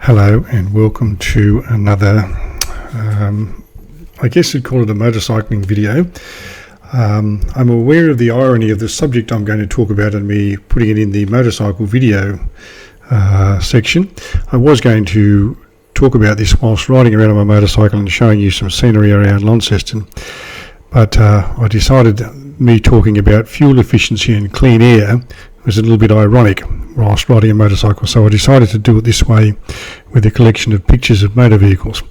Hello and welcome to another, I guess you'd call it a motorcycling video. I'm aware of the irony of the subject I'm going to talk about and me putting it in the motorcycle video section. I was going to talk about this whilst riding around on my motorcycle and showing you some scenery around Launceston, but I decided me talking about fuel efficiency and clean air was a little bit ironic whilst riding a motorcycle, so I decided to do it this way with a collection of pictures of motor vehicles.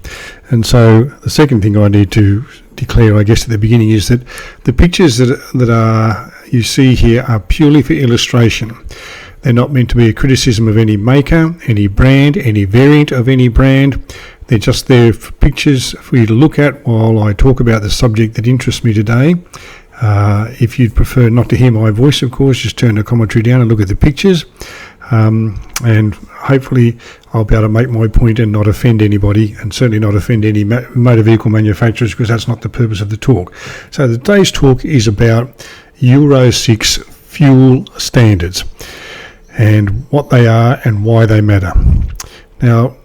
And so the second thing I need to declare, I guess, at the beginning is that the pictures that you see here are purely for illustration. They're not meant to be a criticism of any maker, any brand, any variant of any brand. They're just there for pictures for you to look at while I talk about the subject that interests me today. If you'd prefer not to hear my voice, of course, just turn the commentary down and look at the pictures. And hopefully I'll be able to make my point and not offend anybody, and certainly not offend any motor vehicle manufacturers, because that's not the purpose of the talk. So today's talk is about Euro 6 fuel standards and what they are and why they matter. Now,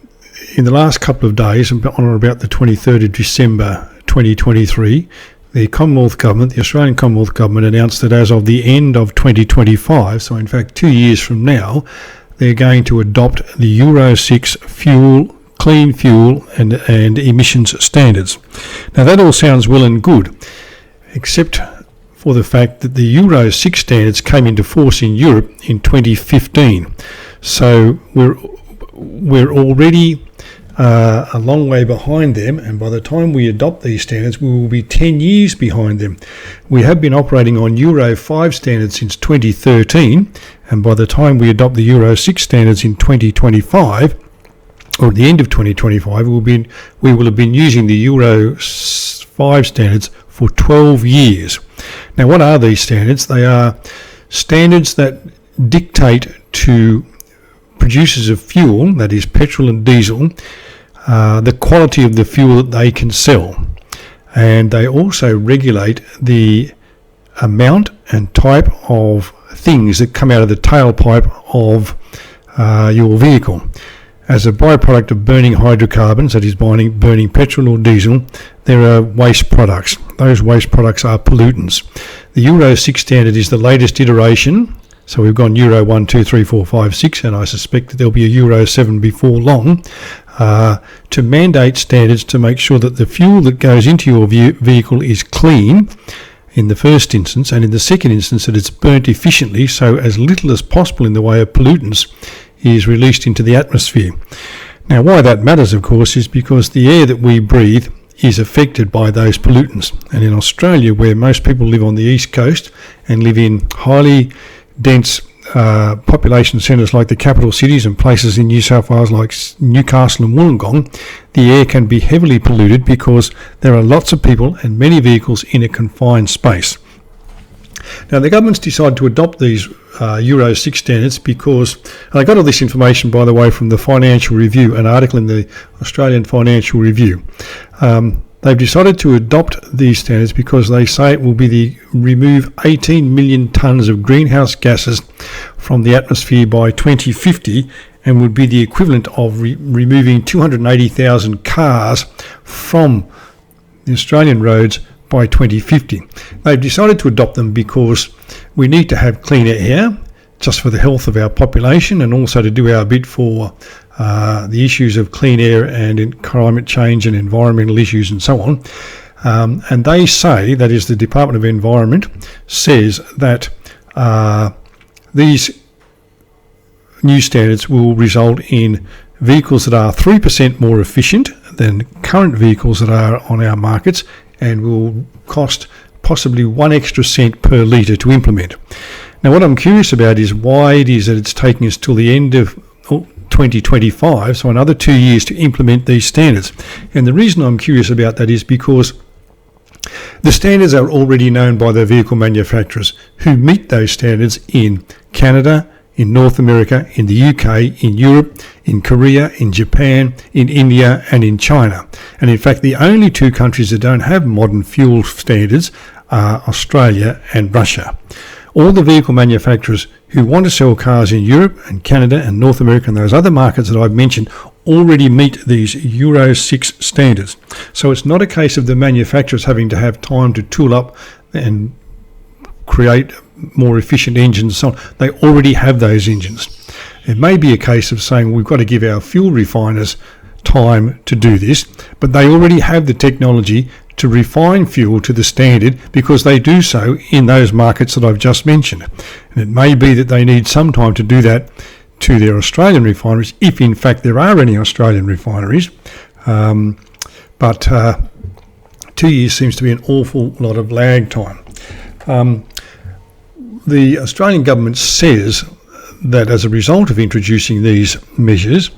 in the last couple of days, on or about the 23rd of December 2023, the Commonwealth Government, the Australian Commonwealth Government, announced that as of the end of 2025, so in fact 2 years from now, they're going to adopt the Euro 6 clean fuel and emissions standards. Now that all sounds well and good, except for the fact that the Euro 6 standards came into force in Europe in 2015. So we're already a long way behind them, and by the time we adopt these standards we will be 10 years behind them. We have been operating on Euro 5 standards since 2013, and by the time we adopt the Euro 6 standards in 2025, or at the end of 2025, we will have been using the Euro 5 standards for 12 years. Now, what are these standards? They are standards that dictate to producers of fuel, that is petrol and diesel, the quality of the fuel that they can sell, and they also regulate the amount and type of things that come out of the tailpipe of your vehicle. As a byproduct of burning hydrocarbons, that is burning petrol or diesel, there are waste products. Those waste products are pollutants. The Euro 6 standard is the latest iteration. So we've gone Euro 1, 2, 3, 4, 5, 6, and I suspect that there'll be a Euro 7 before long, to mandate standards to make sure that the fuel that goes into your vehicle is clean in the first instance, and in the second instance that it's burnt efficiently, so as little as possible in the way of pollutants is released into the atmosphere. Now, why that matters, of course, is because the air that we breathe is affected by those pollutants. And in Australia, where most people live on the east coast and live in highly dense population centres like the capital cities and places in New South Wales like Newcastle and Wollongong, the air can be heavily polluted because there are lots of people and many vehicles in a confined space. Now, the government's decided to adopt these Euro 6 standards because, and I got all this information, by the way, from the Financial Review, an article in the Australian Financial Review. They've decided to adopt these standards because they say it will remove 18 million tonnes of greenhouse gases from the atmosphere by 2050, and would be the equivalent of removing 280,000 cars from the Australian roads by 2050. They've decided to adopt them because we need to have cleaner air, just for the health of our population, and also to do our bit for the issues of clean air and in climate change and environmental issues and so on. And they say, that is the Department of Environment, says that these new standards will result in vehicles that are 3% more efficient than current vehicles that are on our markets, and will cost possibly 1 extra cent per litre to implement. Now, what I'm curious about is why it is that it's taking us till the end of 2025, so another 2 years, to implement these standards. And the reason I'm curious about that is because the standards are already known by the vehicle manufacturers who meet those standards in Canada, in North America, in the UK, in Europe, in Korea, in Japan, in India and in China. And in fact, the only two countries that don't have modern fuel standards are Australia and Russia. All the vehicle manufacturers who want to sell cars in Europe and Canada and North America and those other markets that I've mentioned already meet these Euro 6 standards. So it's not a case of the manufacturers having to have time to tool up and create more efficient engines and so on. They already have those engines. It may be a case of saying we've got to give our fuel refiners time to do this, but they already have the technology to refine fuel to the standard because they do so in those markets that I've just mentioned. And it may be that they need some time to do that to their Australian refineries, if in fact there are any Australian refineries. But 2 years seems to be an awful lot of lag time. The Australian government says that as a result of introducing these measures,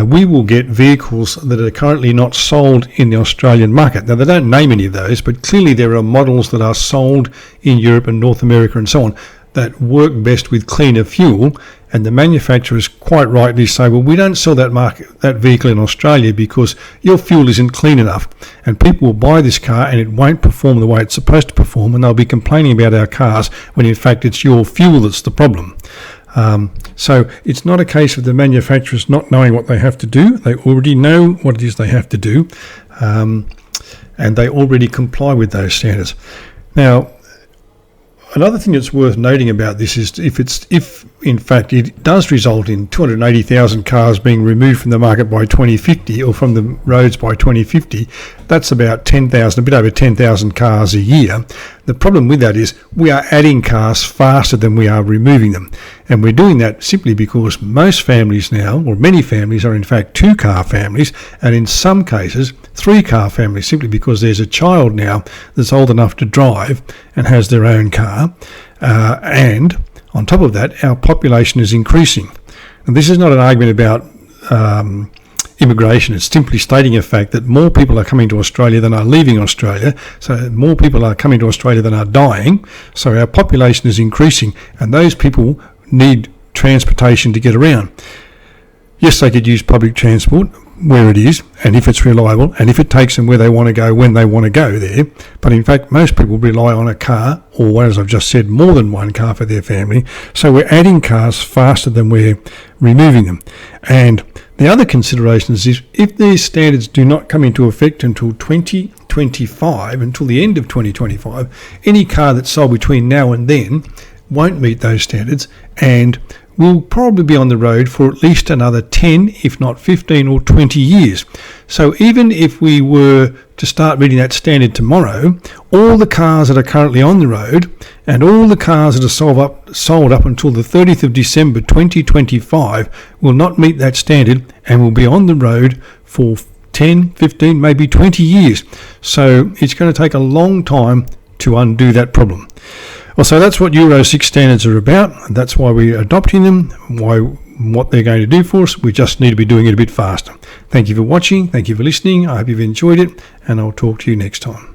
we will get vehicles that are currently not sold in the Australian market. Now, they don't name any of those, but clearly there are models that are sold in Europe and North America and so on that work best with cleaner fuel, and the manufacturers quite rightly say, well, we don't sell that vehicle in Australia because your fuel isn't clean enough, and people will buy this car and it won't perform the way it's supposed to perform, and they'll be complaining about our cars when in fact it's your fuel that's the problem. So it's not a case of the manufacturers not knowing what they have to do. They already know what it is they have to do, and they already comply with those standards. Now, another thing that's worth noting about this is if in fact it does result in 280,000 cars being removed from the market by 2050 or from the roads by 2050, that's about 10,000, a bit over 10,000 cars a year. The problem with that is we are adding cars faster than we are removing them. And we're doing that simply because most families now, or many families, are in fact 2-car families, and in some cases 3-car families, simply because there's a child now that's old enough to drive and has their own car. And on top of that, our population is increasing. And this is not an argument about immigration. It's simply stating a fact that more people are coming to Australia than are leaving Australia. So more people are coming to Australia than are dying. So our population is increasing, and those people need transportation to get around. Yes, they could use public transport where it is, and if it's reliable, and if it takes them where they want to go when they want to go there. But in fact, most people rely on a car, or as I've just said, more than one car for their family. So we're adding cars faster than we're removing them. And the other consideration is if these standards do not come into effect until 2025, until the end of 2025, any car that's sold between now and then won't meet those standards and will probably be on the road for at least another 10, if not 15 or 20 years. So even if we were to start meeting that standard tomorrow, all the cars that are currently on the road and all the cars that are sold up until the 30th of December 2025 will not meet that standard and will be on the road for 10, 15, maybe 20 years. So it's going to take a long time to undo that problem. Well, so that's what Euro 6 standards are about, and that's why we're adopting them, what they're going to do for us. We just need to be doing it a bit faster. Thank you for watching. Thank you for listening. I hope you've enjoyed it, and I'll talk to you next time.